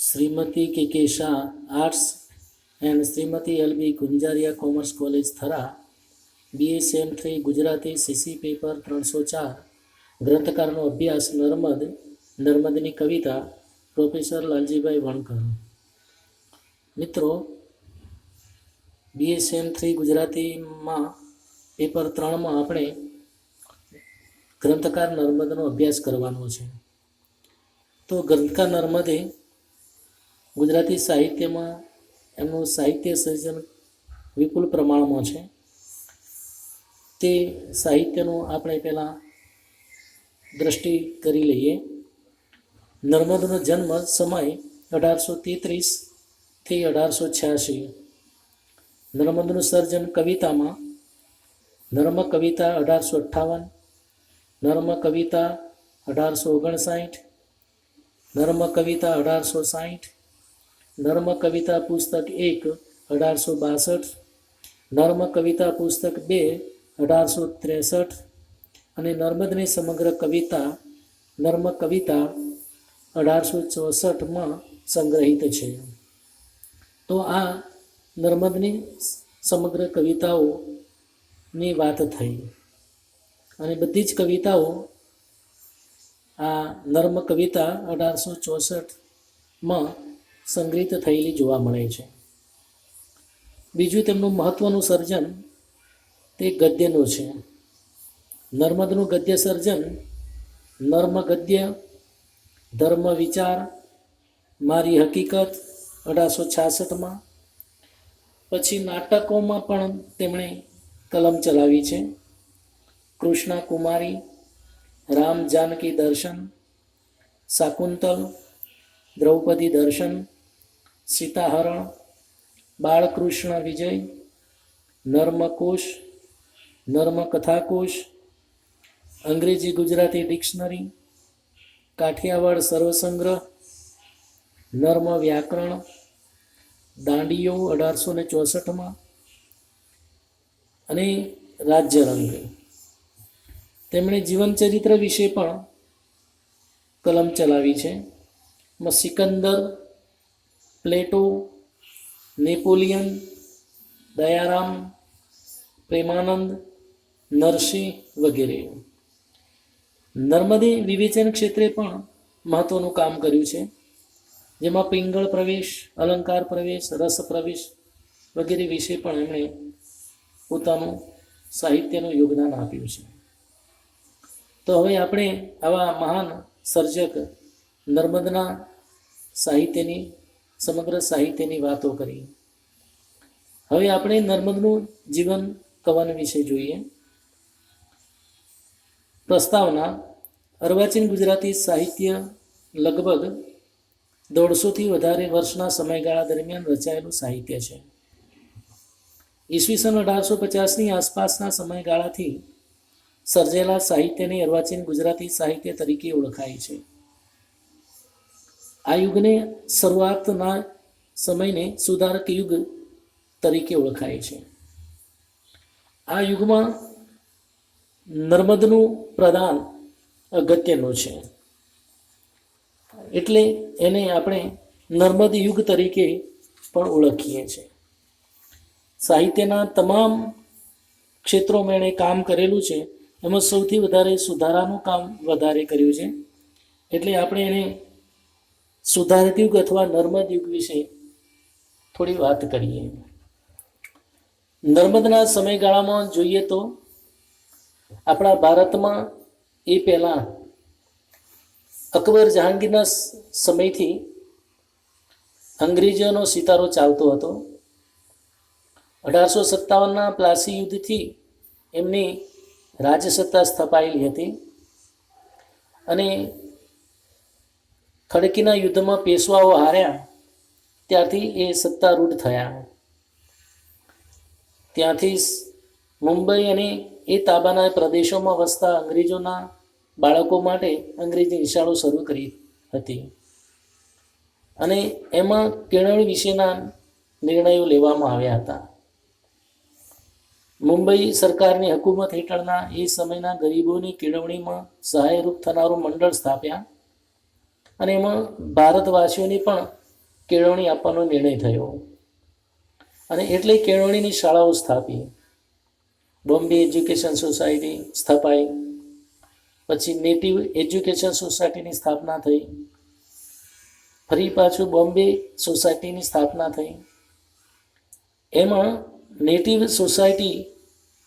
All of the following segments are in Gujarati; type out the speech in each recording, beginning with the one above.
Shrimati K K Shah arts and Shrimati L B Gunjariya commerce college Thara BSM 3 Gujarati CC paper 304 ગ્રંથકારનો અભ્યાસ નર્મદની કવિતા પ્રોફેસર લાલજીભાઈ વણકર. મિત્રો, BSM 3 ગુજરાતીમાં પેપર 3માં આપણે ગ્રંથકાર નર્મદનો અભ્યાસ કરવાનો છે. તો ગ્રંથકાર નર્મદે ગુજરાતી સાહિત્યમાં એમનું સાહિત્ય સર્જન વિપુલ પ્રમાણમાં છે. તે સાહિત્યનું આપણે પહેલાં દ્રષ્ટિ કરી લઈએ. નર્મદનો જન્મ સમય 1833થી 1886. નર્મદનું સર્જન કવિતામાં નર્મ કવિતા 1858, નર્મ કવિતા 1859, નર્મ કવિતા 1860, નર્મ કવિતા પુસ્તક 1 1862, નર્મ કવિતા પુસ્તક 2 1863 અને નર્મદની સમગ્ર કવિતા નર્મ કવિતા 1864માં સંગ્રહિત છે. તો આ નર્મદની સમગ્ર કવિતાઓની વાત થઈ અને બધી જ કવિતાઓ આ નર્મ કવિતા 1864માં સંગ્રહિત થયેલી જોવા મળે છે. બીજું તેમનું મહત્ત્વનું સર્જન તે ગદ્યનું છે. નર્મદનું ગદ્ય સર્જન નર્મ ગદ્ય, ધર્મ વિચાર, મારી હકીકત 1866માં. પછી નાટકોમાં પણ તેમણે કલમ ચલાવી છે. કૃષ્ણા કુમારી, રામ જાનકી દર્શન, શાકુંતલ, દ્રૌપદી દર્શન, સીતાહરણ, બાળકૃષ્ણ વિજય, નર્મકોશ, નર્મ કથાકોશ, અંગ્રેજી ગુજરાતી ડિક્શનરી, કાઠિયાવાડ સર્વસંગ્રહ, નર્મ વ્યાકરણ, દાંડીઓ 1864માં અને રાજ્યરંગ. તેમણે જીવનચરિત્ર વિશે પણ કલમ ચલાવી છે. સિકંદર, પ્લેટો, નેપોલિયન, દયારામ, પ્રેમાનંદ, નરસિંહ વગેરે. નર્મદે વિવેચન ક્ષેત્રે પણ મહત્ત્વનું કામ કર્યું છે, જેમાં પિંગળ પ્રવેશ, અલંકાર પ્રવેશ, રસ પ્રવેશ વગેરે વિશે પણ એમણે પોતાનું સાહિત્યનું યોગદાન આપ્યું છે. તો હવે આપણે આવા મહાન સર્જક નર્મદના સાહિત્યની સમગ્ર સાહિત્યની વાતો કરી. હવે આપણે નર્મદનું જીવન કવન વિશે જોઈએ. પ્રસ્તાવના: અર્વાચીન ગુજરાતી સાહિત્ય લગભગ 150થી વધારે વર્ષના સમયગાળા દરમિયાન રચાયેલું સાહિત્ય છે. ઈસવીસન 1850ની આસપાસના સમયગાળાથી સર્જેલા સાહિત્યને અર્વાચીન ગુજરાતી સાહિત્ય તરીકે ઓળખાય છે. આ યુગને શરૂઆતના સમયને સુધારક યુગ તરીકે ઓળખાય છે. આ યુગમાં નર્મદનું પ્રદાન અગત્યનું છે, એટલે એને આપણે નર્મદ યુગ તરીકે પણ ઓળખીએ છીએ. સાહિત્યના તમામ ક્ષેત્રોમાં એણે કામ કરેલું છે. એમાં સૌથી વધારે સુધારાનું કામ વધારે કર્યું છે, એટલે આપણે એને સુધારક યુગ અથવા નર્મદ યુગ વિશે થોડી વાત કરીએ. નર્મદના સમયગાળામાં જોઈએ તો આપણા ભારતમાં એ પહેલાં અકબર જહાંગીરના સમયથી અંગ્રેજોનો સિતારો ચાલતો હતો. 1857ના પ્લાસી યુદ્ધથી એમની રાજસત્તા સ્થપાયેલી હતી અને ખડકીના યુદ્ધમાં પેશવાઓ હાર્યા ત્યારથી એ સત્તારૂઢ થયા. ત્યાંથી મુંબઈ અને એ તાબાના પ્રદેશોમાં વસતા અંગ્રેજોના બાળકો માટે અંગ્રેજી નિશાળો શરૂ કરી હતી અને એમાં કેળવણી વિશેના નિર્ણયો લેવામાં આવ્યા હતા. મુંબઈ સરકારની હકુમત હેઠળના એ સમયના ગરીબોની કેળવણીમાં સહાયરૂપ થનારું મંડળ સ્થાપ્યા અને એમાં ભારતવાસીઓની પણ કેળવણી આપવાનો નિર્ણય થયો અને એટલે કેળવણીની શાળાઓ સ્થાપી. બોમ્બે એજ્યુકેશન સોસાયટી સ્થપાઈ, પછી નેટિવ એજ્યુકેશન સોસાયટીની સ્થાપના થઈ, ફરી પાછું બોમ્બે સોસાયટીની સ્થાપના થઈ. એમાં નેટિવ સોસાયટી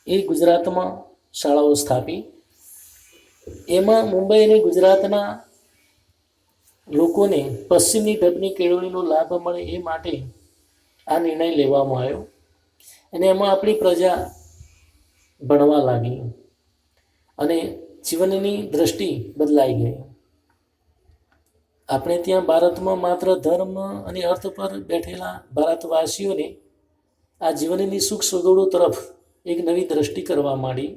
એ ગુજરાતમાં શાળાઓ સ્થાપી. એમાં મુંબઈ અને ગુજરાતના લોકોને પશ્ચિમની ઢબની કેળવણીનો લાભ મળે એ માટે આ નિર્ણય લેવામાં આવ્યો અને એમાં આપણી પ્રજા ભણવા લાગી અને જીવનની દ્રષ્ટિ બદલાઈ ગઈ. આપણે ત્યાં ભારતમાં માત્ર ધર્મ અને અર્થ પર બેઠેલા ભારતવાસીઓને આ જીવનની સુખ સુગવડો તરફ એક નવી દ્રષ્ટિ કરવા માંડી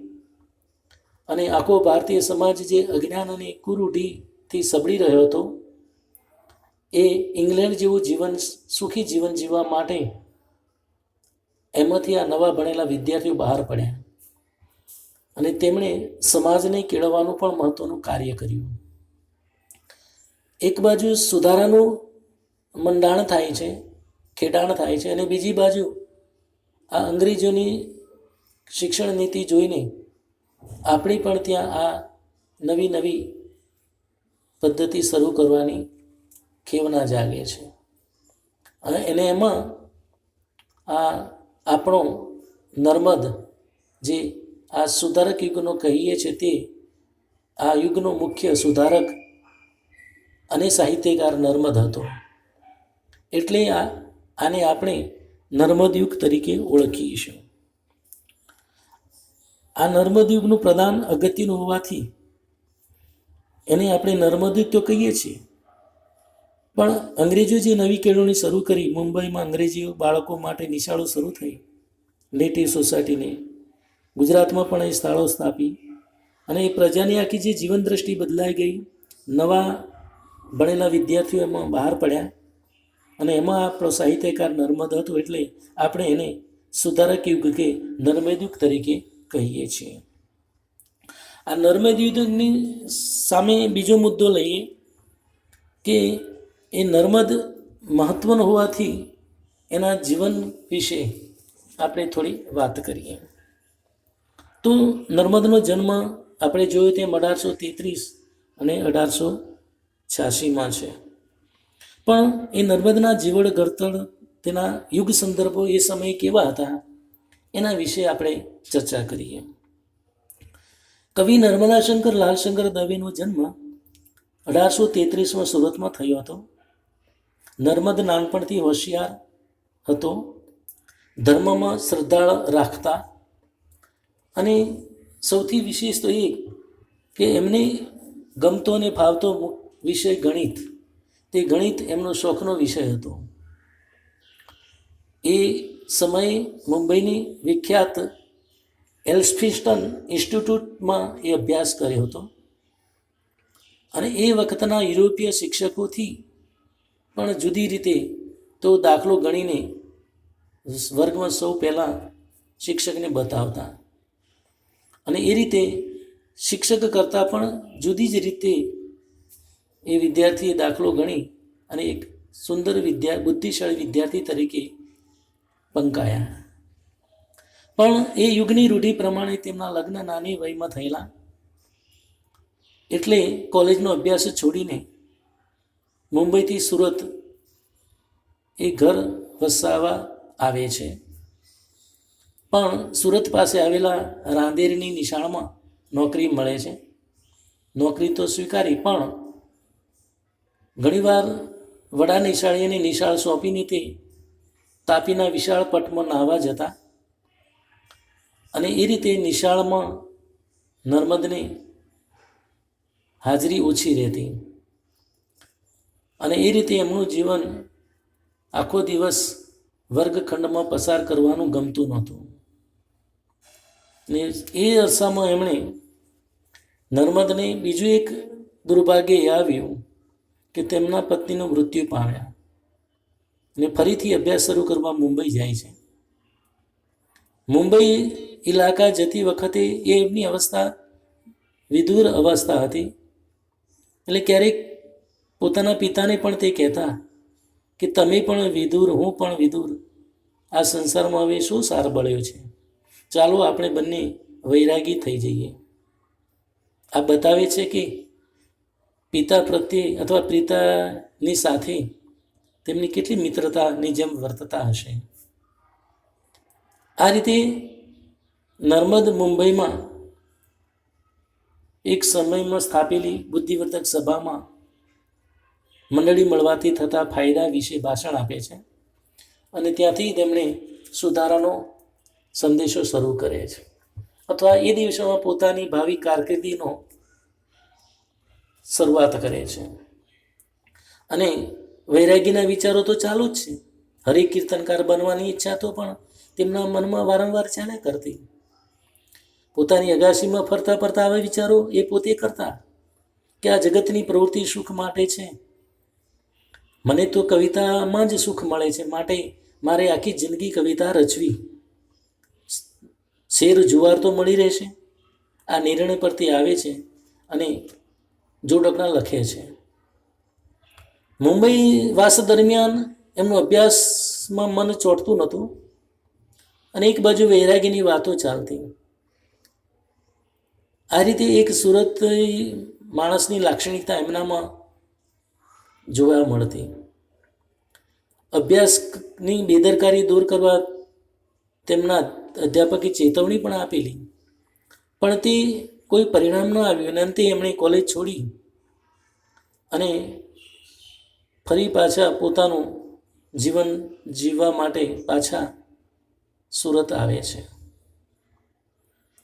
અને આખો ભારતીય સમાજ જે અજ્ઞાન અને કુરૂઢિથી સબળી રહ્યો હતો એ ઇંગ્લેન્ડ જેવું જીવન, સુખી જીવન જીવવા માટે એમાંથી આ નવા ભણેલા વિદ્યાર્થીઓ બહાર પડ્યા અને તેમણે સમાજને કેળવવાનું પણ મહત્ત્વનું કાર્ય કર્યું. એક બાજુ સુધારાનું મંડાણ થાય છે, ખેડાણ થાય છે, અને બીજી બાજુ આ અંગ્રેજોની શિક્ષણ નીતિ જોઈને આપણી પણ ત્યાં આ નવી નવી પદ્ધતિ શરૂ કરવાની ખેવના જાગે છે. અને એને એમાં આ આપણો નર્મદ જે આ સુધારક યુગનો કહીએ છીએ તે આ યુગનો મુખ્ય સુધારક અને સાહિત્યકાર નર્મદ હતો. એટલે આને આપણે નર્મદ યુગ તરીકે ઓળખીશું. આ નર્મદ યુગનું પ્રધાન અગત્યનું હોવાથી એને આપણે નર્મદ યુગ તો કહીએ છીએ, પણ અંગ્રેજો જે નવી કેળવણી શરૂ કરી, મુંબઈમાં અંગ્રેજીઓ બાળકો માટે નિશાળો શરૂ થઈ, નેટિવ સોસાયટીને, ગુજરાતમાં પણ એ શાળાઓ સ્થાપી અને એ પ્રજાની આખી જે જીવન દ્રષ્ટિ બદલાઈ ગઈ. નવા ભણેલા વિદ્યાર્થીઓ એમાં બહાર પડ્યા અને એમાં આપણો સાહિત્યકાર નર્મદ હતો એટલે આપણે એને સુધારક યુગ કે નર્મદ યુગ તરીકે કહીએ છીએ. આ નર્મદ યુગની સામે બીજો મુદ્દો લઈએ કે એ નર્મદ મહત્ત્વનો હોવાથી એના જીવન વિશે આપણે થોડી વાત કરીએ. તો નર્મદનો જન્મ આપણે જોયો તેમ 1833 અને 1886માં છે. પણ એ નર્મદના જીવન ઘડતર, તેના યુગ સંદર્ભો એ સમયે કેવા હતા એના વિશે આપણે ચર્ચા કરીએ. કવિ નર્મદાશંકર લાલશંકર દવેનો જન્મ 1833માં સુરતમાં થયો હતો. નર્મદ નાનપણથી હોશિયાર હતો, ધર્મમાં શ્રદ્ધા રાખતા અને સૌથી વિશેષ તો એ કે એમને ગમતો અને ફાવતો વિષય ગણિત. તે ગણિત એમનો શોખનો વિષય હતો. એ સમયે મુંબઈની વિખ્યાત એલ્ફિન્સ્ટન ઇન્સ્ટિટ્યૂટમાં એ અભ્યાસ કર્યો હતો અને એ વખતના યુરોપીય શિક્ષકોથી પણ જુદી રીતે તો દાખલો ગણીને વર્ગમાં સૌ પહેલાં શિક્ષકને બતાવતા અને એ રીતે શિક્ષક કરતાં પણ જુદી જ રીતે એ વિદ્યાર્થીએ દાખલો ગણી અને એક સુંદર બુદ્ધિશાળી વિદ્યાર્થી તરીકે પંકાયા. પણ એ યુગની રૂઢિ પ્રમાણે તેમના લગ્ન નાની વયમાં થયેલા એટલે કોલેજનો અભ્યાસ છોડીને મુંબઈથી સુરત એ ઘર વસાવવા આવે છે. પણ સુરત પાસે આવેલા રાંદેરની નિશાળમાં નોકરી મળે છે. નોકરી તો સ્વીકારી, પણ ઘણીવાર વડા નિશાળીની નિશાળ સોંપીને તે તાપીના વિશાળ પટમાં નાહવા જતા અને એ રીતે નિશાળમાં નર્મદને હાજરી ઓછી રહેતી અને એ રીતે એમનું જીવન આખો દિવસ વર્ગખંડમાં પસાર કરવાનું ગમતું નહોતું. ને એ અરસામાં એમણે નર્મદને બીજું એક દુર્ભાગ્ય એ આવ્યું કે તેમના પત્નીનું મૃત્યુ પામ્યા ને ફરીથી અભ્યાસ શરૂ કરવા મુંબઈ જાય છે. મુંબઈ ઇલાકા જતી વખતે એ એમની અવસ્થા વિધુર અવસ્થા હતી. એટલે ક્યારેક પોતાના પિતાને પણ તે કહેતા કે તમે પણ વિદુર, હું પણ વિદુર, આ સંસારમાં હવે શું સાર બળ્યો છે, ચાલો આપણે બંને વૈરાગી થઈ જઈએ. આ બતાવે છે કે પિતા પ્રત્યે અથવા પિતાની સાથે તેમની કેટલી મિત્રતાની જેમ વર્તતા હશે. આ રીતે નર્મદ મુંબઈમાં એક સમયમાં સ્થાપેલી બુદ્ધિવર્ધક સભામાં મંડળી મળવાથી થતા ફાયદા વિશે ભાષણ આપે છે અને ત્યાંથી તેમણે સુધારાનો સંદેશો શરૂ કરે છે અથવા એ દિવસોમાં પોતાની ભાવિ કારકિર્દીનો શરૂઆત કરે છે. અને વૈરાગીના વિચારો તો ચાલુ જ છે. હરિ કીર્તનકાર બનવાની ઈચ્છા તો પણ તેમના મનમાં વારંવાર ચાલ્યા કરતી. પોતાની અગાશીમાં ફરતા ફરતા આવા વિચારો એ પોતે કરતા કે આ જગતની પ્રવૃત્તિ સુખ માટે છે, મને તો કવિતામાં જ સુખ મળે છે, માટે મારે આખી જિંદગી કવિતા રચવી, શેર જુવાર તો મળી રહેશે. આ નિર્ણય પરથી આવે છે અને જોડકણા લખે છે. મુંબઈ વાસ દરમિયાન એમનું અભ્યાસમાં મન ચોંટતું નહોતું અને એક બાજુ વૈરાગીની વાતો ચાલતી. આ રીતે એક સુરત માણસની લાક્ષણિકતા એમનામાં જોવા મળતી. અભ્યાસની બેદરકારી દૂર કરવા તેમના અધ્યાપકે ચેતવણી પણ આપેલી, પણ તે કોઈ પરિણામ ન આવ્યું અને અંતે એમણે કોલેજ છોડી અને ફરી પાછા પોતાનું જીવન જીવવા માટે પાછા સુરત આવે છે.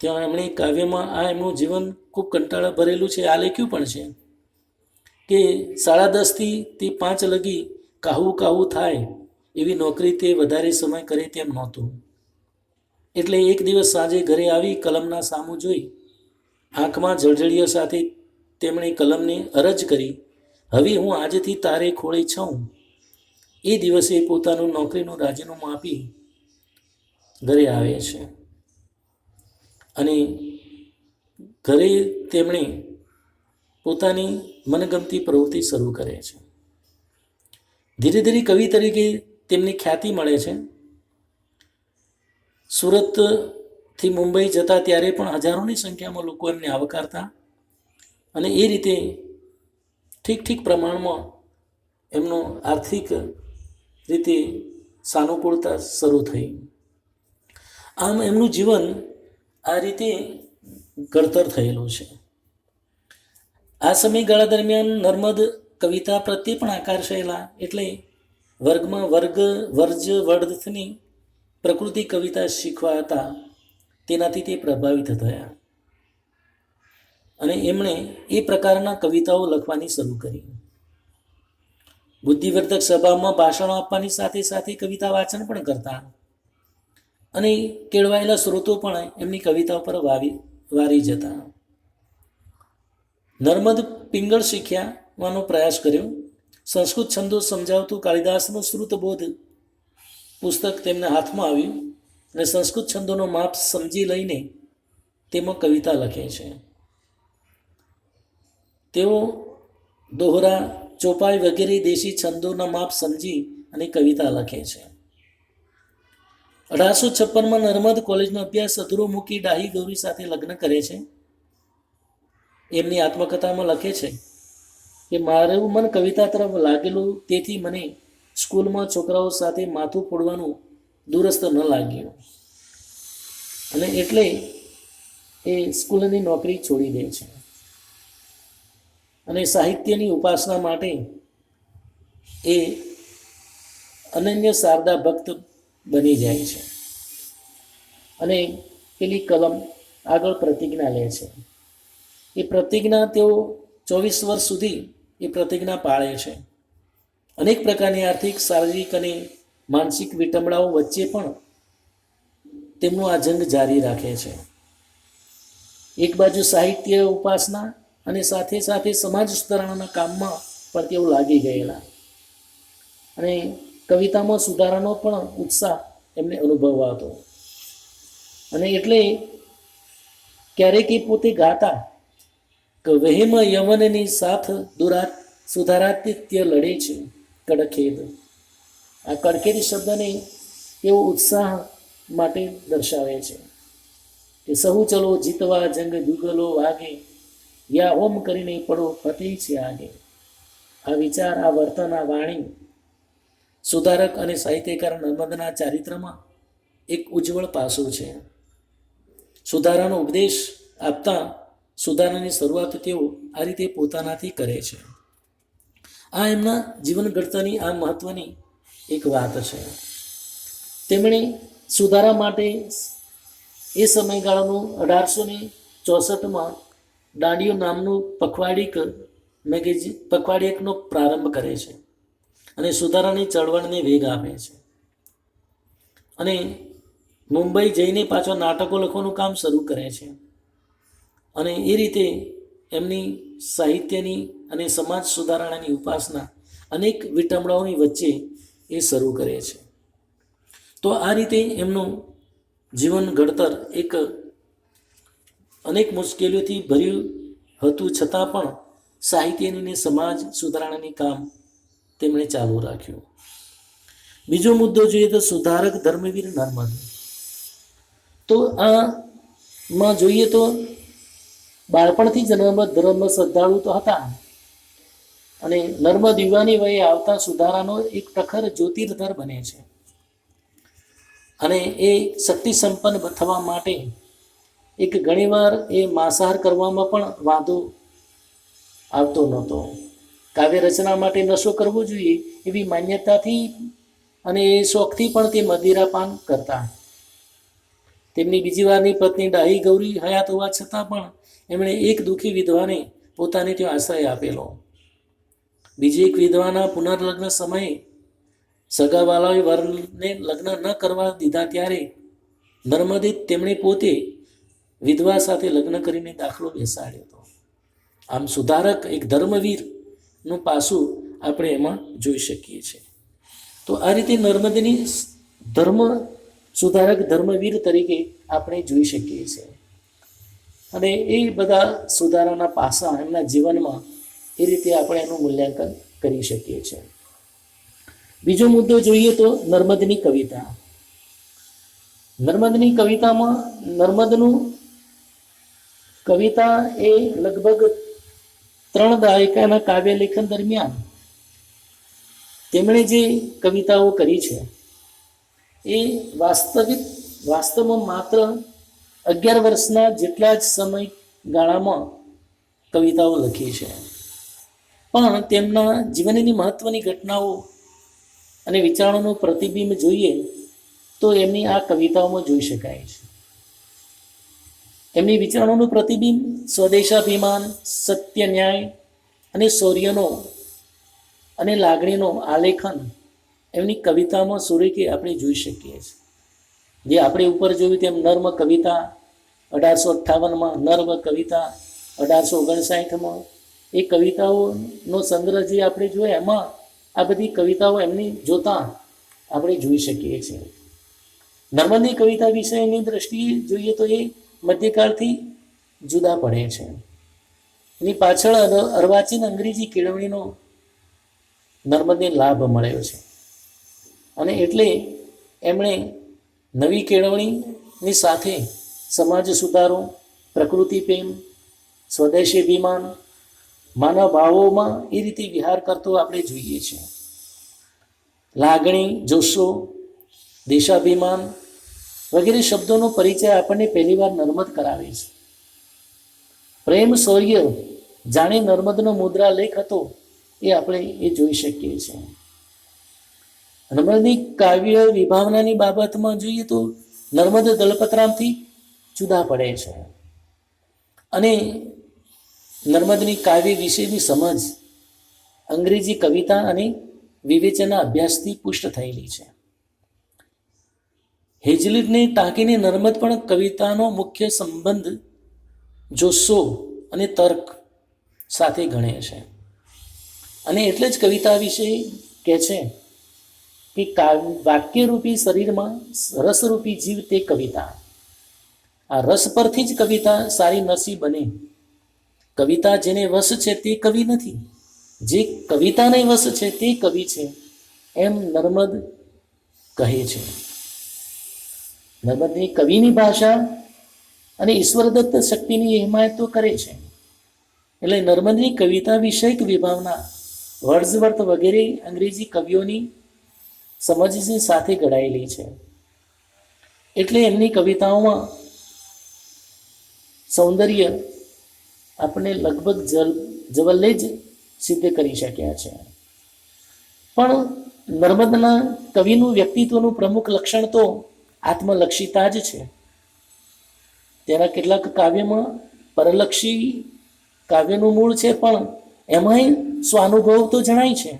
ત્યાં એમણે કાવ્યમાં આ એમનું જીવન ખૂબ કંટાળા ભરેલું છે. આ લખ્યું પણ છે કે 10:30થી તે 5 લગી કાહુ કાહુ થાય એવી નોકરી તે વધારે સમય કરે તેમ નહોતું. એટલે એક દિવસ સાંજે ઘરે આવી કલમના સામું જોઈ આંખમાં જળજળીઓ સાથે તેમણે કલમને અરજ કરી, હવે હું આજથી તારે ખોળે છું. એ દિવસે પોતાનું નોકરીનું રાજીનામું આપી ઘરે આવે છે અને ઘરે તેમણે પોતાની મનગમતી પ્રવૃત્તિ શરૂ કરે છે. ધીરે ધીરે કવિ તરીકે તેમની ખ્યાતિ મળે છે. સુરતથી મુંબઈ જતા ત્યારે પણ હજારોની સંખ્યામાં લોકો એમને આવકારતા અને એ રીતે ઠીક પ્રમાણમાં એમનો આર્થિક રીતે સાનુકૂળતા શરૂ થઈ. આમ એમનું જીવન આ રીતે ઘડતર થયેલું છે. આ સમયગાળા દરમિયાન નર્મદ કવિતા પ્રત્યે પણ આકર્ષાયેલા, એટલે વર્ગમાં વર્જ વર્ધની પ્રકૃતિ કવિતા શીખવા હતા તેનાથી તે પ્રભાવિત થયા અને એમણે એ પ્રકારના કવિતાઓ લખવાની શરૂ કરી. બુદ્ધિવર્ધક સભામાં ભાષણો આપવાની સાથે સાથે કવિતા વાંચન પણ કરતા અને કેળવાયેલા સ્ત્રોતો પણ એમની કવિતાઓ પર વારી જતા. નર્મદ પિંગળ શીખ્યાવાનો પ્રયાસ કર્યો. સંસ્કૃત છંદો સમજાવતું કાલિદાસનું શ્રુતબોધ પુસ્તક તેમના હાથમાં આવ્યું અને સંસ્કૃત છંદોનો માપ સમજી લઈને તેમાં કવિતા લખે છે. તેઓ દોહરા, ચોપાઈ વગેરે દેશી છંદોના માપ સમજી અને કવિતા લખે છે. 1856માં નર્મદ કોલેજનો અભ્યાસ અધૂરો મૂકી ડાહી ગૌરી સાથે લગ્ન કરે છે. એમની આત્મકથામાં લખે છે કે મારું મન કવિતા તરફ લાગેલું, તેથી મને સ્કૂલમાં છોકરાઓ સાથે માથું ફોડવાનું દુરસ્ત ન લાગ્યું અને એટલે એ સ્કૂલની નોકરી છોડી દે છે અને સાહિત્યની ઉપાસના માટે એ અનન્ય શારદા ભક્ત બની જાય છે અને પેલી કલમ આગળ પ્રતિજ્ઞા લે છે. એ પ્રતિજ્ઞા તેઓ 24 વર્ષ સુધી એ પ્રતિજ્ઞા પાળે છે. અનેક પ્રકારની આર્થિક, શારીરિક અને માનસિક વિટંબણાઓ વચ્ચે પણ તેમનું આ જંગ જારી રાખે છે. એક બાજુ સાહિત્ય ઉપાસના અને સાથે સાથે સમાજ સુધારણાના કામમાં પણ તેઓ લાગી ગયેલા અને કવિતામાં સુધારાનો પણ ઉત્સાહ એમને અનુભવાતો અને એટલે ક્યારેક એ પોતે ગાતા કે વહેમ યવનની સાથ સુધારાતિત્ય લડે છે કડખેદ, આ કડકેરી શબ્દને એવો ઉત્સાહ માટે દર્શાવે છે કે સહુ ચલો જીતવા જંગ દુગલો વાગે, યા ઓમ કરીને પડો ફતેહ છે આગે. આ વિચાર, આ વર્તન, આ વાણી સુધારક અને સાહિત્યકાર નર્મદના ચારિત્રમાં એક ઉજ્જવળ પાસું છે. સુધારાનો ઉપદેશ આપતા સુધારાની શરૂઆત તેઓ આ રીતે પોતાનાથી કરે છે. આ એમના જીવન ઘડતરની આ મહત્વની એક વાત છે. તેમણે સુધારા માટે એ સમયગાળાનું 1864માં દાંડિયો નામનું પખવાડિયકનો પ્રારંભ કરે છે અને સુધારાની ચળવળને વેગ આપે છે. અને મુંબઈ જઈને પાછો નાટકો લખવાનું કામ શરૂ કરે છે. અને એ રીતે એમની સાહિત્યની અને સમાજ સુધારણાની ઉપાસના અનેક વિટંબણાઓની વચ્ચે એ શરૂ કરે છે. તો આ રીતે એમનું જીવન ઘડતર એક અનેક મુશ્કેલીઓથી ભર્યું હતું, છતાં પણ સાહિત્યની ને સમાજ સુધારણાની કામ તેમણે ચાલુ રાખ્યું. બીજો મુદ્દો જોઈએ તો સુધારક ધર્મવીર નર્મદ. તો આમાં જોઈએ તો બાળપણથી જ નર્મદ ધર્મ શ્રદ્ધાળુ તો હતા, અને નર્મદ યુવાની વયે આવતા સુધારાનો એક પ્રખર જ્યોતિર્ધર બને છે. અને એ શક્તિ સંપન્ન થવા માટે એક ઘણીવાર એ માંસાહાર કરવામાં પણ વાંધો આવતો નહોતો. કાવ્ય રચના માટે નશો કરવો જોઈએ એવી માન્યતાથી અને એ શોખથી પણ તે મદિરાપાન કરતા. તેમની બીજી વારની પત્ની ડાહી ગૌરી હયાત હોવા છતાં પણ એમણે એક દુઃખી વિધવાને પોતાને ત્યાં આશ્રય આપેલો. બીજી એક વિધવાના પુનર્લગ્ન સમયે સગાવાલાઓએ વરને લગ્ન ન કરવા દીધા ત્યારે નર્મદે તેમણે પોતે વિધવા સાથે લગ્ન કરીને દાખલો બેસાડ્યો હતો. આમ સુધારક એક ધર્મવીરનું પાસું આપણે એમાં જોઈ શકીએ છીએ. તો આ રીતે નર્મદની સુધારક ધર્મવીર તરીકે આપણે જોઈ શકીએ છીએ. અને એ બધા સુધારાના પાસા એમના જીવનમાં એ રીતે આપણે એનું મૂલ્યાંકન કરી શકીએ છીએ. બીજો મુદ્દો જોઈએ તો નર્મદની કવિતા. નર્મદની કવિતામાં નર્મદનું કવિતા એ લગભગ 3 દાયકાના કાવ્ય લેખન દરમિયાન તેમણે જે કવિતાઓ કરી છે એ વાસ્તવમાં માત્ર 11 વર્ષના જેટલા જ સમયગાળામાં કવિતાઓ લખી છે. પણ તેમના જીવનની મહત્વની ઘટનાઓ અને વિચારોનું પ્રતિબિંબ જોઈએ તો એમની આ કવિતાઓમાં જોઈ શકાય છે. એમની વિચારોનું પ્રતિબિંબ સ્વદેશાભિમાન, સત્ય, ન્યાય અને શૌર્યનો અને લાગણીનો આલેખન એમની કવિતામાં સુરેખે આપણે જોઈ શકીએ છીએ. જે આપણે ઉપર જોયું તેમ નર્મ કવિતા 1858માં, નર્મ કવિતા 1859માં, એ કવિતાઓનો સંગ્રહ જે આપણે જોઈએ એમાં આ બધી કવિતાઓ એમની જોતા આપણે જોઈ શકીએ છીએ. નર્મદની કવિતા વિષયની દ્રષ્ટિએ જોઈએ તો એ મધ્યકાળથી જુદા પડે છે. એની પાછળ અર્વાચીન અંગ્રેજી કેળવણીનો નર્મદને લાભ મળ્યો છે. અને એટલે એમણે નવી કેળવણીની સાથે સમાજ સુધારો, પ્રકૃતિ પ્રેમ, સ્વદેશી અભિમાન, માનવ ભાવોમાં એ રીતે વિહાર કરતો આપણે જોઈએ છીએ. લાગણી, જોશો, દેશાભિમાન વગેરે શબ્દોનો પરિચય આપણને પહેલીવાર નર્મદ કરાવે છે. પ્રેમ, શૌર્ય જાણે નર્મદનો મુદ્રા લેખ હતો એ આપણે એ જોઈ શકીએ છીએ. નર્મદની કાવ્ય વિભાવનાની બાબતમાં જોઈએ તો નર્મદ દલપતરામથી જુદા પડે છે. અને નર્મદની કાવ્ય વિશેની સમજ અંગ્રેજી કવિતા અને વિવેચનના અભ્યાસથી પુષ્ટ થયેલી છે. હેઝલિટને ટાંકીને નર્મદ પણ કવિતાનો મુખ્ય સંબંધ જોશો અને તર્ક સાથે ગણે છે. અને એટલે જ કવિતા વિશે કહે છે કે વાક્યરૂપી શરીરમાં રસરૂપી જીવ તે કવિતા. આ રસ પરથી જ કવિતા સારી નસી બને. કવિતા જેને વશ છે તે કવિ નથી, જે કવિતાને વશ છે તે કવિ છે. એમ નર્મદ કહે છે. નર્મદની કવિની ભાષા અને ઈશ્વરદત્ત શક્તિની હિમાયત તો કરે છે. એટલે નર્મદની કવિતા વિષયક વિભાવના વર્ડ્સવર્થ વગેરે અંગ્રેજી કવિઓની સમજની સાથે ઘડાયેલી છે. એટલે એમની કવિતાઓમાં સૌંદર્ય આપણે લગભગ જવલ્લે જ સિદ્ધ કરી શક્યા છે. પણ નર્મદના કવિનું વ્યક્તિત્વનું પ્રમુખ લક્ષણ તો આત્મલક્ષિતા જ છે. તેના કેટલાક કાવ્યમાં પરલક્ષી કાવ્યનું મૂળ છે, પણ એમાંય સ્વાનુભવ તો જણાય છે.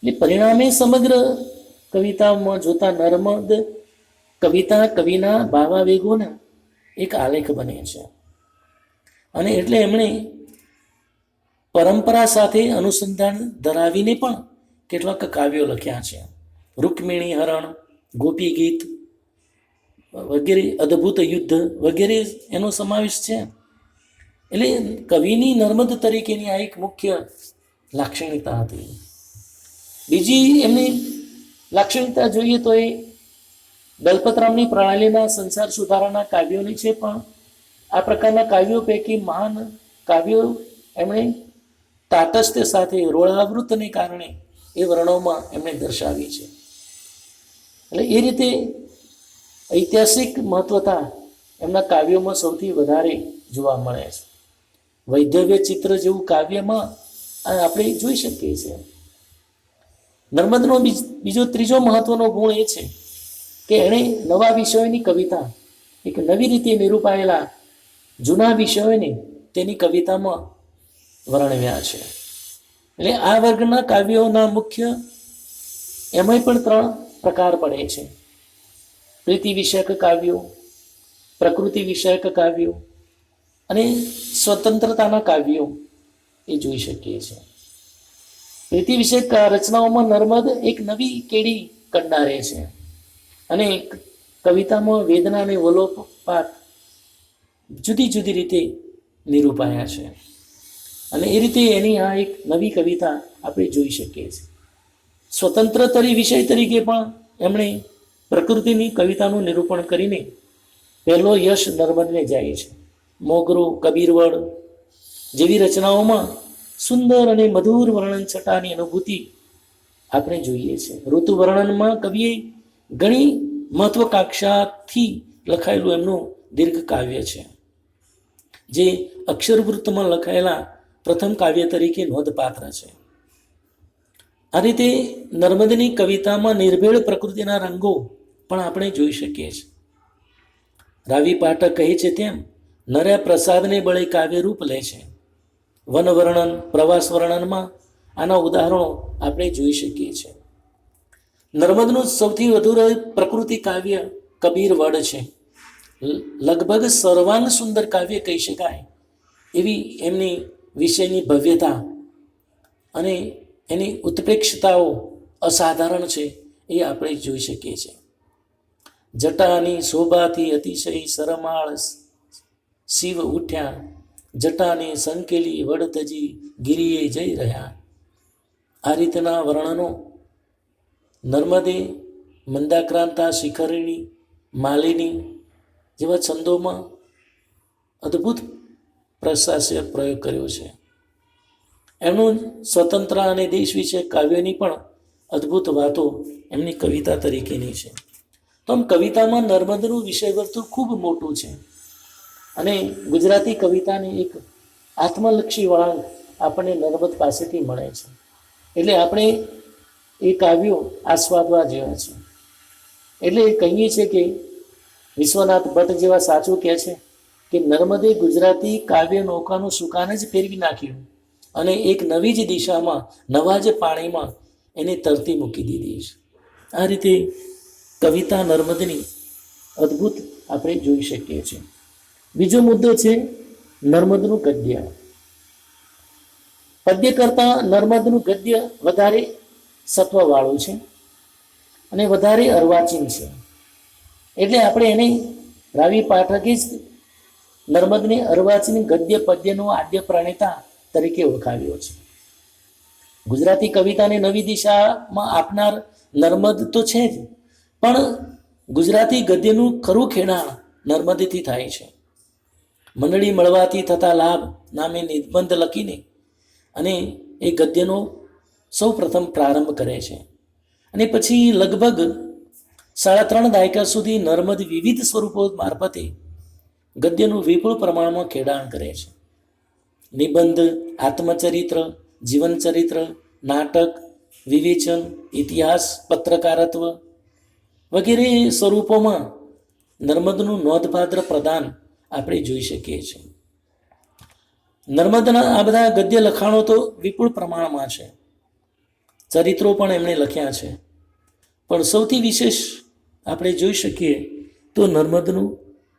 એટલે પરિણામે સમગ્ર કવિતામાં જોતા નર્મદ કવિતા કવિના ભાવાવેગોના એક આલેખ બને છે. અને એટલે એમણે પરંપરા સાથે અનુસંધાન ધરાવીને પણ કેટલાક કાવ્યો લખ્યા છે. રૂકમિણી હરણ, ગોપી ગીત વગેરે, અદ્ભુત યુદ્ધ વગેરે એનો સમાવેશ છે. એટલે કવિની નર્મદ તરીકેની આ એક મુખ્ય લાક્ષણિકતા હતી. બીજી એમની લાક્ષણિકતા જોઈએ તો એ દલપતરામની પ્રણાલીના સંસાર સુધારાના કાવ્યોની છે. પણ આ પ્રકારના કાવ્યો પૈકી મહાન કાવ્યો એમણે તાટસ્થ્ય સાથે રોળાવૃતને કારણે એ વર્ણોમાં એમણે દર્શાવી છે. એટલે એ રીતે ઐતિહાસિક મહત્વતા એમના કાવ્યોમાં સૌથી વધારે જોવા મળે છે. વૈધવ્ય ચિત્ર જેવું કાવ્યમાં આપણે જોઈ શકીએ છીએ. નર્મદનો બીજો ત્રીજો મહત્વનો ગુણ એ છે કે એણે નવા વિષયોની કવિતા એક નવી રીતે નિરૂપાયેલા જૂના વિષયોને તેની કવિતામાં વર્ણવ્યા છે. એટલે આ વર્ગના કાવ્યોના મુખ્ય એમાંય પણ 3 પ્રકાર પડે છે. પ્રીતિ વિષયક કાવ્યો, પ્રકૃતિ વિષયક કાવ્યો અને સ્વતંત્રતાના કાવ્યો એ જોઈ શકીએ છીએ. પ્રીતિ વિષયક રચનાઓમાં નર્મદ એક નવી કેડી કંડારે છે અને કવિતામાં વેદના અને વલોપાત જુદી જુદી રીતે નિરૂપાયા છે. અને એ રીતે એની આ એક નવી કવિતા આપણે જોઈ શકીએ છીએ. સ્વતંત્ર વિષય તરીકે પણ એમણે પ્રકૃતિની કવિતાનું નિરૂપણ કરીને પહેલો યશ નર્મદને જાય છે. મોગરો, કબીરવડ જેવી રચનાઓમાં સુંદર અને મધુર વર્ણન છટાની અનુભૂતિ આપણે જોઈએ છીએ. ઋતુ વર્ણનમાં કવિએ ઘણી મહત્વકાંક્ષાથી લખાયેલું એમનું દીર્ઘ કાવ્ય છે, જે અક્ષરવૃત્તમાં લખાયેલા પ્રથમ કાવ્ય તરીકે નોંધપાત્ર છે. આ રીતે નર્મદની કવિતામાં નિર્ભેળ પ્રકૃતિના રંગો પણ આપણે જોઈ શકીએ છીએ. રાવી પાઠક કહે છે તેમ નર્યા પ્રસાદને બળે કાવ્ય રૂપ લે છે. વન વર્ણન, પ્રવાસ વર્ણનમાં આના ઉદાહરણો આપણે જોઈ શકીએ છીએ. નર્મદનું સૌથી વધુ પ્રકૃતિ કાવ્ય કબીર વડ છે. લગભગ સર્વાંગ સુંદર કાવ્ય કહી શકાય એવી એમની વિષયની ભવ્યતા અને એની ઉત્પ્રેક્ષતાઓ અસાધારણ છે એ આપણે જોઈ શકીએ છીએ. જટાની શોભાથી અતિશય સરમાળ શિવ ઉઠ્યા, જટાની સંકેલી વડતજી ગિરિએ જઈ રહ્યા. આ રીતના વર્ણનો નર્મદે મંદાક્રાંતા, શિખરિણી, માલિની જેવા છંદોમાં અદ્ભુત પ્રશાસ્ય પ્રયોગ કર્યો છે. એમનું સ્વતંત્ર અને દેશ વિશે કાવ્યોની પણ અદ્ભુત વાતો એમની કવિતા તરીકેની છે. તો આમ કવિતામાં નર્મદનું વિષયવસ્તુ ખૂબ મોટું છે અને ગુજરાતી કવિતાની એક આત્મલક્ષી વળાંક આપણને નર્મદ પાસેથી મળે છે. એટલે આપણે એ કાવ્યો આસ્વાદવા જેવા છે. એટલે કહીએ છીએ કે વિશ્વનાથ ભટ્ટ જેવા સાચું કહે છે કે નર્મદે ગુજરાતી કાવ્ય નૌકાનું સુકાન જ ફેરવી નાખ્યું અને એક નવી જ દિશામાં, નવા જ પાણીમાં એને તરતી મૂકી દીધી છે. આ રીતે કવિતા નર્મદની અદ્ભુત આપણે જોઈ શકીએ છીએ. બીજો મુદ્દો છે નર્મદનું ગદ્ય. પદ્ય કરતાં નર્મદનું ગદ્ય વધારે સત્વવાળું છે અને વધારે અર્વાચીન છે. એટલે આપણે એને રાવી પાઠકે જ નર્મદને અર્વાચીન ગદ્ય પદ્યનો આદ્ય પ્રણેતા તરીકે ઓળખાવ્યો છે. ગુજરાતી કવિતાને નવી દિશામાં આપનાર નર્મદ તો છે જ, પણ ગુજરાતી ગદ્યનું ખરું ખેડાણ નર્મદેથી થાય છે. મંડળી મળવાથી થતા લાભ નામે નિબંધ લખીને અને એ ગદ્યનો સૌ પ્રથમ પ્રારંભ કરે છે. અને પછી લગભગ 3.5 દાયકા સુધી નર્મદ વિવિધ સ્વરૂપો મારફતે ગદ્યનું વિપુલ પ્રમાણમાં ખેડાણ કરે છે. નિબંધ, આત્મચરિત્ર, જીવનચરિત્ર, નાટક, વિવેચન, ઇતિહાસ, પત્રકારત્વ વગેરે સ્વરૂપોમાં નર્મદનું નોંધપાત્ર પ્રદાન આપણે જોઈ શકીએ છીએ. નર્મદના આ બધા ગદ્ય લખાણો તો વિપુલ પ્રમાણમાં છે, ચરિત્રો પણ એમણે લખ્યા છે, પણ સૌથી વિશેષ આપણે જોઈ શકીએ તો નર્મદનું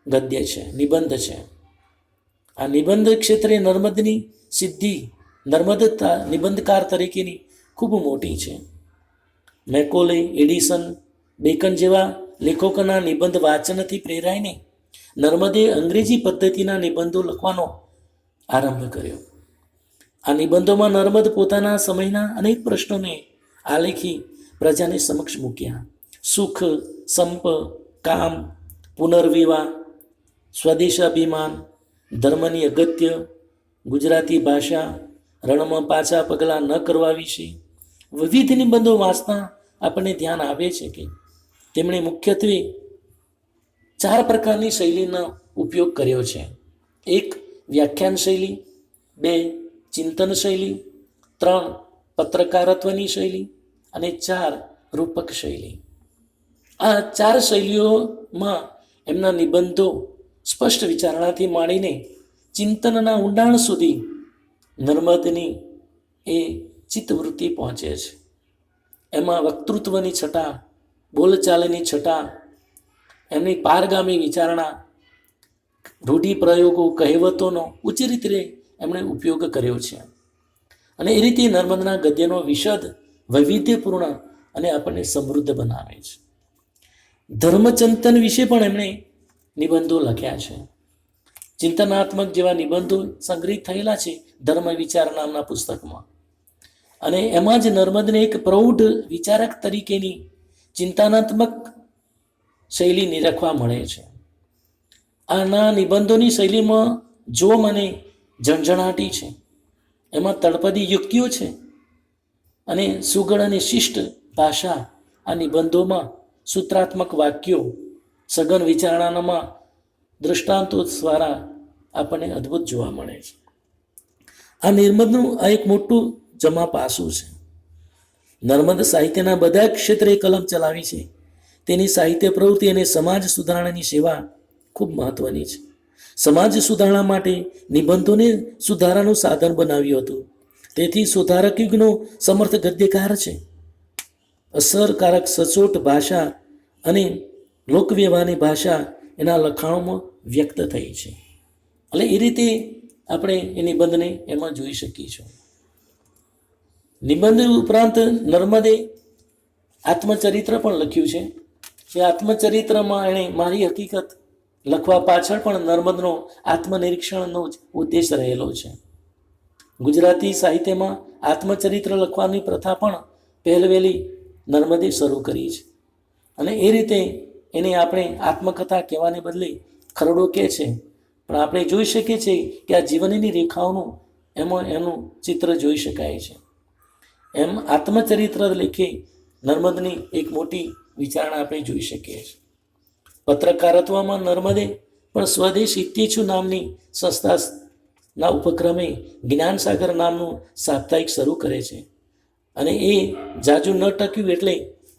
ગદ્ય છે, નિબંધ છે. આ નિબંધ ક્ષેત્રે નર્મદની સિદ્ધિ નિબંધકાર તરીકેની ખૂબ મોટી છે. મેકોલે, એડિસન, બેકન જેવા લેખકોના નિબંધ વાંચનથી પ્રેરાઈને નર્મદે અંગ્રેજી પદ્ધતિના નિબંધો લખવાનો આરંભ કર્યો. આ નિબંધોમાં નર્મદ પોતાના સમયના અનેક પ્રશ્નોને આલેખી પ્રજાને સમક્ષ મૂક્યા. સુખ, સંપ, કામ, પુનર્વિવાહ, સ્વદેશાભિમાન, ધર્મની અગત્ય, ગુજરાતી ભાષા, રણમાં પાછા પગલાં ન કરવા વિશે વિવિધ નિબંધો વાંચતા આપણને ધ્યાન આવે છે કે તેમણે મુખ્યત્વે 4 પ્રકારની શૈલીનો ઉપયોગ કર્યો છે. 1. વ્યાખ્યાન શૈલી, 2. ચિંતન શૈલી, 3. પત્રકારત્વની શૈલી અને 4. રૂપક શૈલી. આ 4 શૈલીઓમાં એમના નિબંધો સ્પષ્ટ વિચારણાથી માંડીને ચિંતનના ઊંડાણ સુધી નર્મદની એ ચિત્તવૃત્તિ પહોંચે છે. એમાં વક્તૃત્વની છટા, બોલચાલની છટા, એમની પારગામી વિચારણા, રૂઢિપ્રયોગો, કહેવતોનો ઉચ્ચ રીતે એમણે ઉપયોગ કર્યો છે. અને એ રીતે નર્મદના ગદ્યનો વિશદ, વૈવિધ્યપૂર્ણ અને આપણને સમૃદ્ધ બનાવે છે. ધર્મચિંતન વિશે પણ એમણે નિબંધો લખ્યા છે. ચિંતનાત્મક જેવા નિબંધો સંગ્રહિત થયેલા છે ધર્મ વિચાર નામના પુસ્તકમાં. અને એમાં જ નર્મદને એક પ્રૌઢ વિચારક તરીકેની ચિંતનાત્મક શૈલી નિરખવા મળે છે. આના નિબંધોની શૈલીમાં જોમ અને ઝણઝણાટી છે, એમાં તળપદી યુક્તિઓ છે અને સુગળ અને શિષ્ટ ભાષા. આ નિબંધોમાં સૂત્રાત્મક વાક્યો, સઘન વિચારણામાં દૃષ્ટાંતો દ્વારા આપણને અદ્ભુત જોવા મળે છે. આ નર્મદનું આ એક મોટું જમા પાસું છે. નર્મદ સાહિત્યના બધા ક્ષેત્રે કલમ ચલાવી છે. તેની સાહિત્ય પ્રવૃત્તિ અને સમાજ સુધારણાની સેવા ખૂબ મહત્વની છે. સમાજ સુધારણા માટે નિબંધોને સુધારાનું સાધન બનાવ્યું હતું. તેથી સુધારક યુગનો સમર્થ ગદ્યકાર છે. અસરકારક સચોટ ભાષા અને લોકવ્યવહારની ભાષા એના લખાણોમાં વ્યક્ત થઈ છે. એટલે એ રીતે આપણે એ નિબંધને એમાં જોઈ શકીશું. નિબંધ ઉપરાંત નર્મદે આત્મચરિત્ર પણ લખ્યું છે. એ આત્મચરિત્રમાં એણે મારી હકીકત લખવા પાછળ પણ નર્મદનો આત્મનિરીક્ષણનો જ ઉદ્દેશ રહેલો છે. ગુજરાતી સાહિત્યમાં આત્મચરિત્ર લખવાની પ્રથા પણ પહેલવેલી નર્મદે શરૂ કરી છે. અને એ રીતે એને આપણે આત્મકથા કહેવાને બદલે ખરડો કહે છે, પણ આપણે જોઈ શકીએ છીએ કે આ જીવનની રેખાઓનું એમાં એનું ચિત્ર જોઈ શકાય છે. એમ આત્મચરિત્ર લેખે નર્મદની એક મોટી વિચારણા આપણે જોઈ શકીએ છીએ. પત્રકારત્વમાં નર્મદે પણ સ્વદેશ ઇત્યેચ્છુ નામની સંસ્થાના ઉપક્રમે જ્ઞાનસાગર નામનું સાપ્તાહિક શરૂ કરે છે. અને એ જાજુ ન ટક્યું એટલે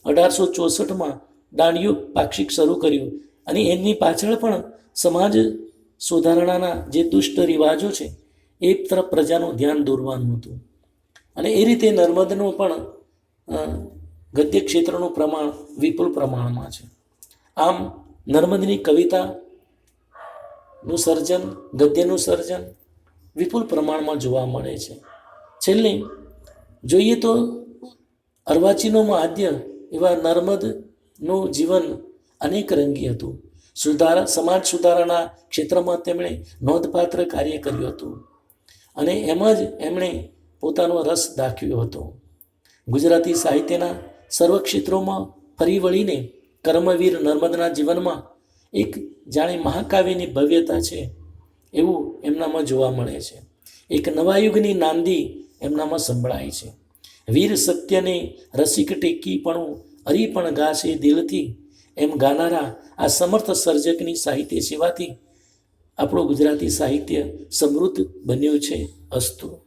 1864માં દાંડિયું પાક્ષિક શરૂ કર્યું. અને એની પાછળ પણ સમાજ સુધારણાના જે દુષ્ટ રિવાજો છે એ તરફ પ્રજાનું ધ્યાન દોરવાનું હતું. અને એ રીતે નર્મદનું પણ ગદ્ય ક્ષેત્રનું પ્રમાણ વિપુલ પ્રમાણમાં છે. આમ નર્મદની કવિતાનું સર્જન, ગદ્યનું સર્જન વિપુલ પ્રમાણમાં જોવા મળે છે. છેલ્લે જોઈએ તો અર્વાચીનોમાં આદ્ય એવા નર્મદનું જીવન અનેક રંગી હતું. સમાજ સુધારાના ક્ષેત્રમાં તેમણે નોંધપાત્ર કાર્ય કર્યું હતું અને એમાં જ એમણે પોતાનો રસ દાખવ્યો હતો. ગુજરાતી સાહિત્યના સર્વ ક્ષેત્રોમાં ફરી વળીને કર્મવીર નર્મદના જીવનમાં એક જાણે મહાકાવ્યની ભવ્યતા છે એવું એમનામાં જોવા મળે છે. એક નવા યુગની નાંદી એમનામાં સંભળાય છે. વીર સત્યને રસિક ટેકી પણ અરીપણ ગાશે દિલથી એમ ગાનારા આ સમર્થ સર્જકની સાહિત્ય સેવાથી આપણું ગુજરાતી સાહિત્ય સમૃદ્ધ બન્યું છે. અસ્તુ.